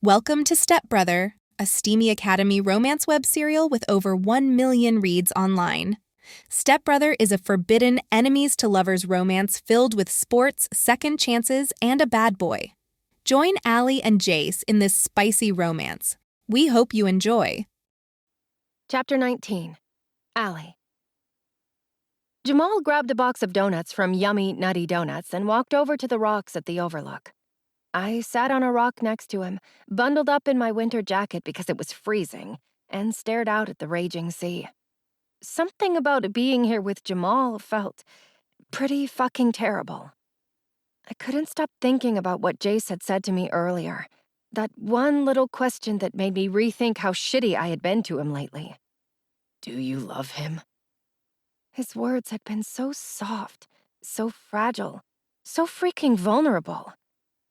Welcome to Stepbrother, a steamy Academy romance web serial with over 1 million reads online. Stepbrother is a forbidden enemies-to-lovers romance filled with sports, second chances, and a bad boy. Join Allie and Jace in this spicy romance. We hope you enjoy. Chapter 19. Allie. Jamal grabbed a box of donuts from Yummy Nutty Donuts and walked over to the rocks at the overlook. I sat on a rock next to him, bundled up in my winter jacket because it was freezing, and stared out at the raging sea. Something about being here with Jamal felt pretty fucking terrible. I couldn't stop thinking about what Jace had said to me earlier, that one little question that made me rethink how shitty I had been to him lately. Do you love him? His words had been so soft, so fragile, so freaking vulnerable.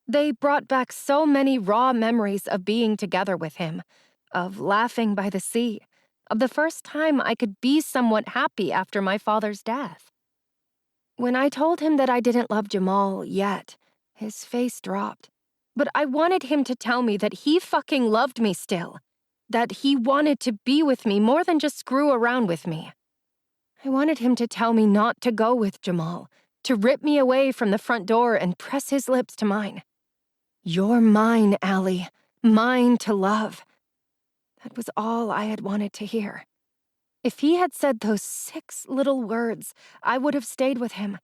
They brought back so many raw memories of being together with him, of laughing by the sea, of the first time I could be somewhat happy after my father's death. When I told him that I didn't love Jamal yet, his face dropped. But I wanted him to tell me that he fucking loved me still, that he wanted to be with me more than just screw around with me. I wanted him to tell me not to go with Jamal, to rip me away from the front door and press his lips to mine. You're mine, Allie. Mine to love. That was all I had wanted to hear. If he had said those 6 little words, I would have stayed with him.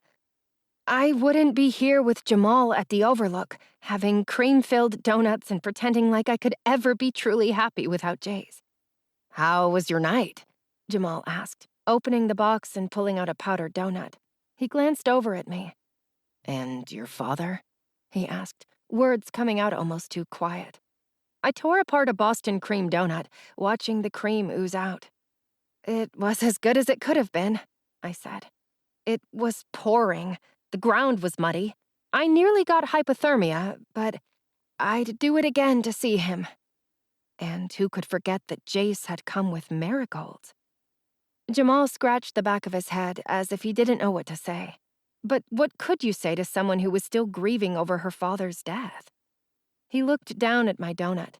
I wouldn't be here with Jamal at the Overlook, having cream-filled donuts and pretending like I could ever be truly happy without Jace. How was your night? Jamal asked, opening the box and pulling out a powdered donut. He glanced over at me. And your father? He asked, words coming out almost too quiet. I tore apart a Boston cream donut, watching the cream ooze out. It was as good as it could have been, I said. It was pouring. The ground was muddy. I nearly got hypothermia, but I'd do it again to see him. And who could forget that Jace had come with marigolds? Jamal scratched the back of his head as if he didn't know what to say. But what could you say to someone who was still grieving over her father's death? He looked down at my donut.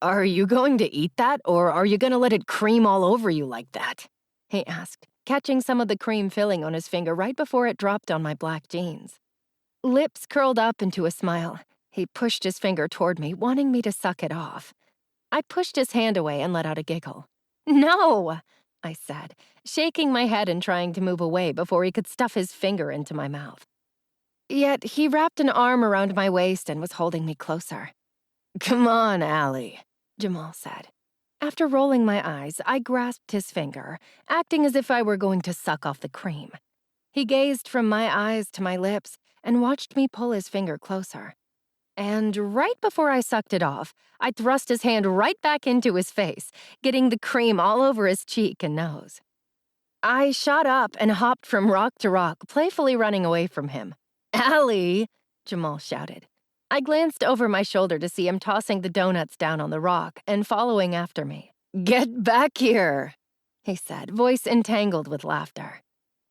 Are you going to eat that, or are you going to let it cream all over you like that? He asked, catching some of the cream filling on his finger right before it dropped on my black jeans. Lips curled up into a smile. He pushed his finger toward me, wanting me to suck it off. I pushed his hand away and let out a giggle. No, I said, shaking my head and trying to move away before he could stuff his finger into my mouth. Yet he wrapped an arm around my waist and was holding me closer. Come on, Allie, Jamal said. After rolling my eyes, I grasped his finger, acting as if I were going to suck off the cream. He gazed from my eyes to my lips and watched me pull his finger closer. And right before I sucked it off, I thrust his hand right back into his face, getting the cream all over his cheek and nose. I shot up and hopped from rock to rock, playfully running away from him. Allie, Jamal shouted. I glanced over my shoulder to see him tossing the donuts down on the rock and following after me. Get back here, he said, voice entangled with laughter.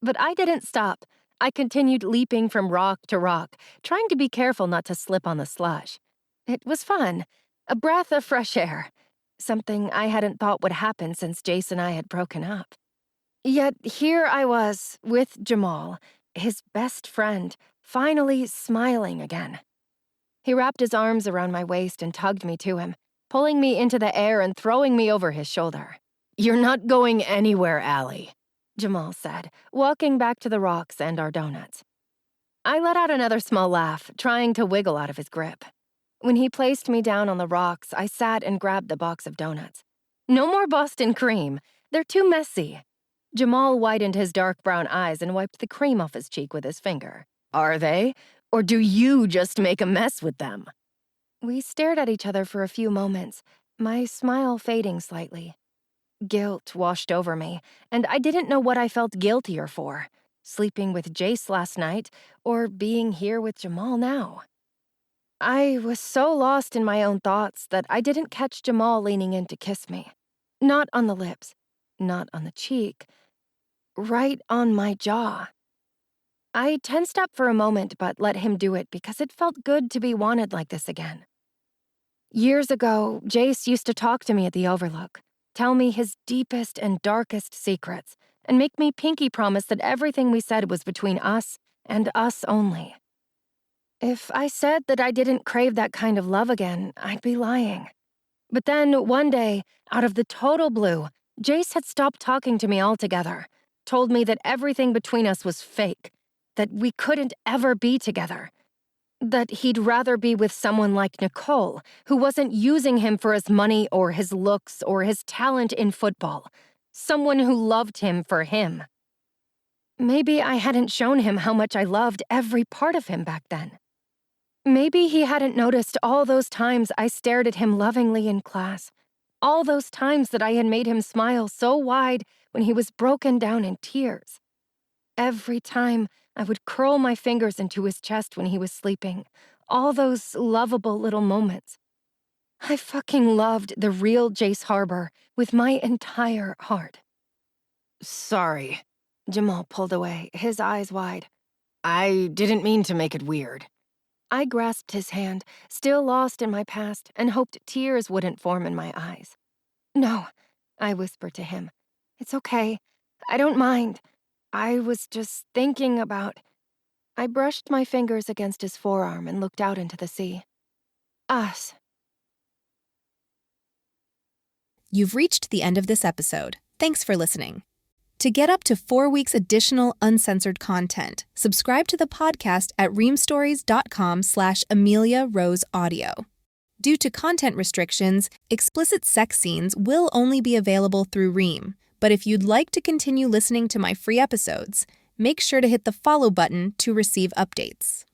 But I didn't stop. I continued leaping from rock to rock, trying to be careful not to slip on the slush. It was fun, a breath of fresh air, something I hadn't thought would happen since Jace and I had broken up. Yet here I was, with Jamal, his best friend, finally smiling again. He wrapped his arms around my waist and tugged me to him, pulling me into the air and throwing me over his shoulder. You're not going anywhere, Allie, Jamal said, walking back to the rocks and our donuts. I let out another small laugh, trying to wiggle out of his grip. When he placed me down on the rocks, I sat and grabbed the box of donuts. No more Boston cream. They're too messy. Jamal widened his dark brown eyes and wiped the cream off his cheek with his finger. Are they? Or do you just make a mess with them? We stared at each other for a few moments, my smile fading slightly. Guilt washed over me, and I didn't know what I felt guiltier for, sleeping with Jace last night or being here with Jamal now. I was so lost in my own thoughts that I didn't catch Jamal leaning in to kiss me. Not on the lips, not on the cheek, right on my jaw. I tensed up for a moment but let him do it because it felt good to be wanted like this again. Years ago, Jace used to talk to me at the Overlook, tell me his deepest and darkest secrets, and make me pinky promise that everything we said was between us and us only. If I said that I didn't crave that kind of love again, I'd be lying. But then, one day, out of the total blue, Jace had stopped talking to me altogether, told me that everything between us was fake, that we couldn't ever be together, that he'd rather be with someone like Nicole, who wasn't using him for his money or his looks or his talent in football, someone who loved him for him. Maybe I hadn't shown him how much I loved every part of him back then. Maybe he hadn't noticed all those times I stared at him lovingly in class, all those times that I had made him smile so wide when he was broken down in tears. Every time I would curl my fingers into his chest when he was sleeping, all those lovable little moments. I fucking loved the real Jace Harbor with my entire heart. Sorry. Jamal pulled away, his eyes wide. I didn't mean to make it weird. I grasped his hand, still lost in my past, and hoped tears wouldn't form in my eyes. No, I whispered to him. It's okay. I don't mind. I was just thinking about... I brushed my fingers against his forearm and looked out into the sea. Us. You've reached the end of this episode. Thanks for listening. To get up to 4 weeks additional uncensored content, subscribe to the podcast at reamstories.com/AmeliaRoseAudio. Due to content restrictions, explicit sex scenes will only be available through Ream, but if you'd like to continue listening to my free episodes, make sure to hit the follow button to receive updates.